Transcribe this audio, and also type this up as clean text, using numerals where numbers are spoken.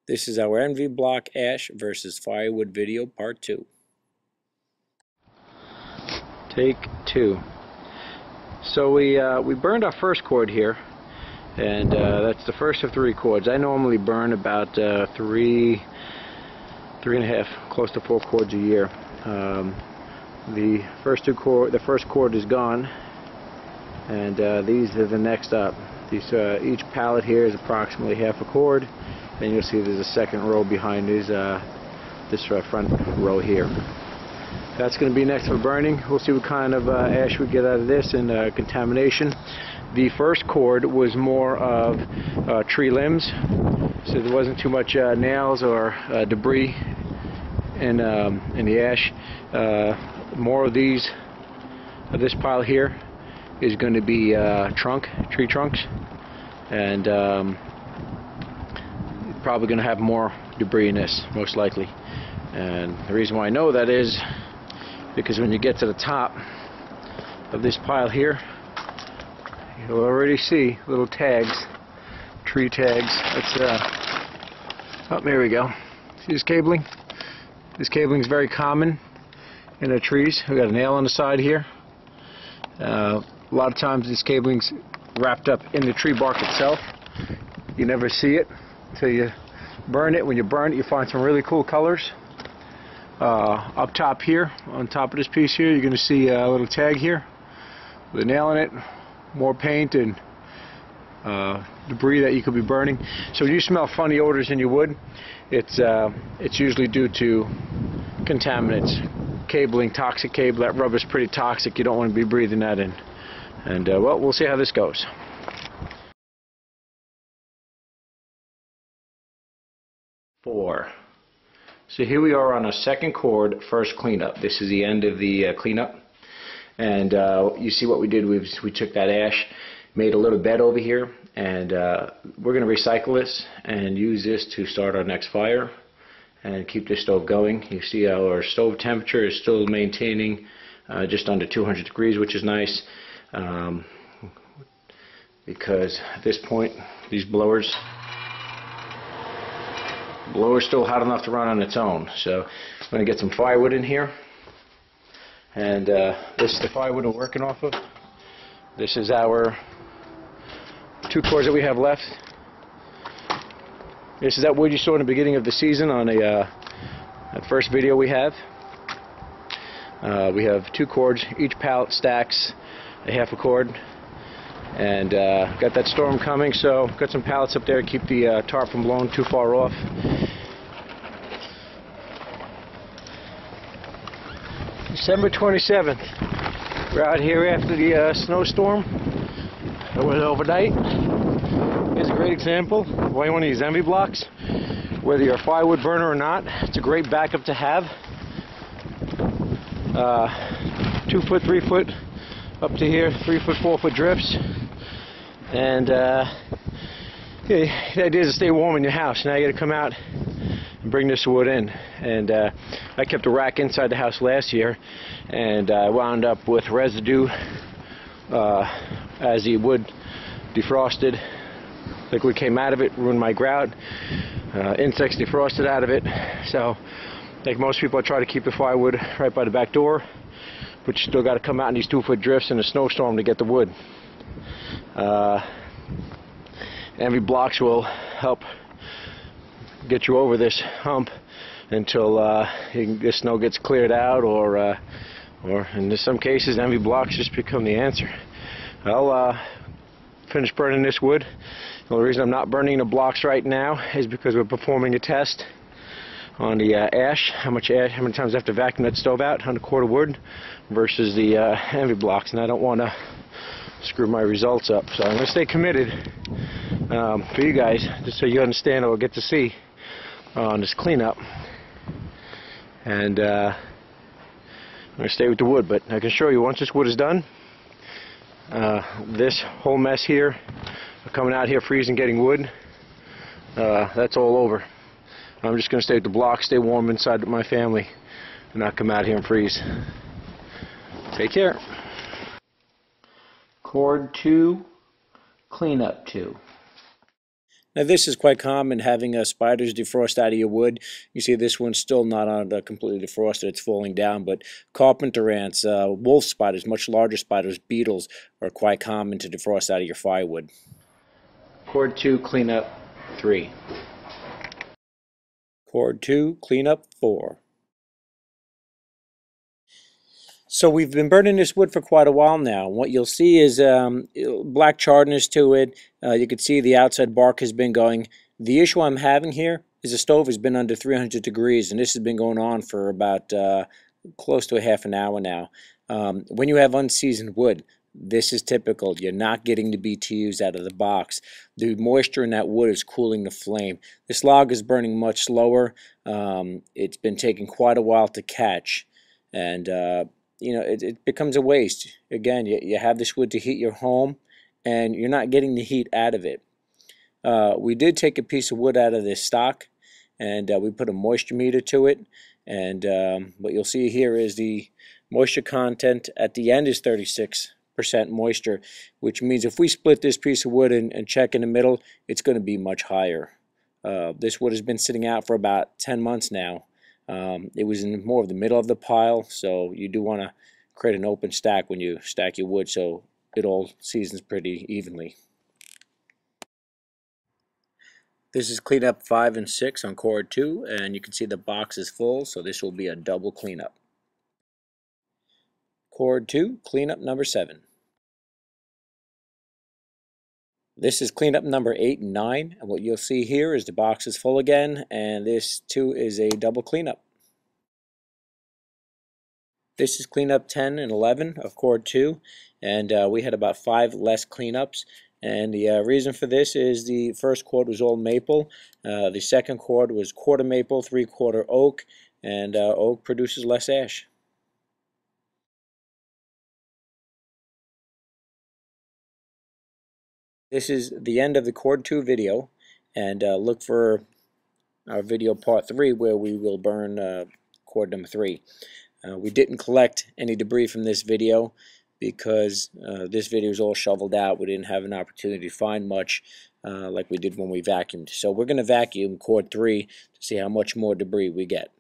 This is our Envi block ash versus firewood video part 2. Take 2. So we burned our first cord here, and that's the first of 3 cords. I normally burn about 3 and a half, close to 4 cords a year. The first cord is gone, and these are the next up. These each pallet here is approximately half a cord, and you'll see there's a second row behind this front row here. That's going to be next for burning. We'll see what kind of ash we get out of this and contamination. The first cord was more of tree limbs, so there wasn't too much nails or debris in the ash. More of this pile here is going to be tree trunks, and probably going to have more debris in this, most likely. And the reason why I know that is because when you get to the top of this pile here, you'll already see little tags, tree tags. Oh, there we go. See this cabling? This cabling is very common in the trees. We got a nail on the side here. A lot of times this cabling's wrapped up in the tree bark itself. You never see it until you burn it. When you burn it, you find some really cool colors. Up top here, on top of this piece here, you're going to see a little tag here with a nail in it, more paint and debris that you could be burning. So when you smell funny odors in your wood, it's usually due to contaminants, cabling, toxic cable. That rubber's pretty toxic. You don't want to be breathing that in. And well, we'll see how this goes. So here we are on a second cord, first cleanup. This is the end of the cleanup, and you see what we did. We took that ash, made a little bed over here, and we're going to recycle this and use this to start our next fire and keep this stove going. You see our stove temperature is still maintaining just under 200 degrees, which is nice, because at this point these blowers still hot enough to run on its own. So I'm going to get some firewood in here, and this is the firewood we're working off of. This is our 2 cords that we have left. This is that wood you saw in the beginning of the season on that first video we have. We have 2 cords. Each pallet stacks a half a cord, and got that storm coming, so got some pallets up there to keep the tarp from blowing too far off. December 27th. We're out here after the snowstorm that went overnight. Here's a great example of why you want to use Envi blocks. Whether you're a firewood burner or not, it's a great backup to have. 2 foot, 3 foot, up to here, 3 foot, 4 foot drifts. And the idea is to stay warm in your house. Now you got to come out and bring this wood in. And I kept a rack inside the house last year, and I wound up with residue as the wood defrosted. Liquid came out of it, ruined my grout. Insects defrosted out of it. So, like most people, I try to keep the firewood right by the back door, but you still got to come out in these 2 foot drifts in a snowstorm to get the wood. Envi blocks will help get you over this hump until the snow gets cleared out, or in some cases Envi blocks just become the answer. I'll finish burning this wood. The only reason I'm not burning the blocks right now is because we're performing a test on the ash, how many times I have to vacuum that stove out on a cord of wood versus the Envi blocks, and I don't want to screw my results up. So I'm going to stay committed for you guys, just so you understand or get to see on this cleanup. And I'm going to stay with the wood, but I can show you once this wood is done, this whole mess here, coming out here freezing, getting wood, that's all over. I'm just going to stay with the block, stay warm inside with my family, and not come out here and freeze. Take care. Cord 2, cleanup 2. Now this is quite common, having spiders defrost out of your wood. You see this one's still not on completely defrosted, it's falling down, but carpenter ants, wolf spiders, much larger spiders, beetles are quite common to defrost out of your firewood. Cord 2, cleanup 3. Cord 2, cleanup 4. So we've been burning this wood for quite a while now. What you'll see is black charredness to it. You can see the outside bark has been going. The issue I'm having here is the stove has been under 300 degrees, and this has been going on for about close to a half an hour now. When you have unseasoned wood, this is typical. You're not getting the BTUs out of the box. The moisture in that wood is cooling the flame. This log is burning much slower. It's been taking quite a while to catch, and you know, it becomes a waste. Again, you have this wood to heat your home, and you're not getting the heat out of it. We did take a piece of wood out of this stock, and we put a moisture meter to it, and what you'll see here is the moisture content at the end is 36% moisture, which means if we split this piece of wood and check in the middle, it's going to be much higher. This wood has been sitting out for about 10 months now. It was in more of the middle of the pile, so you do want to create an open stack when you stack your wood so it all seasons pretty evenly. This is cleanup 5 and 6 on cord 2, and you can see the box is full, so this will be a double cleanup. Cord 2, cleanup number 7. This is cleanup number 8 and 9, and what you'll see here is the box is full again, and this too is a double cleanup. This is cleanup 10 and 11 of cord 2, and we had about 5 less cleanups, and the reason for this is the first cord was all maple, the second cord was quarter maple, 3/4 oak, and oak produces less ash. This is the end of the cord 2 video, and look for our video part 3 where we will burn cord number 3. We didn't collect any debris from this video because this video is all shoveled out. We didn't have an opportunity to find much like we did when we vacuumed. So we're going to vacuum cord 3 to see how much more debris we get.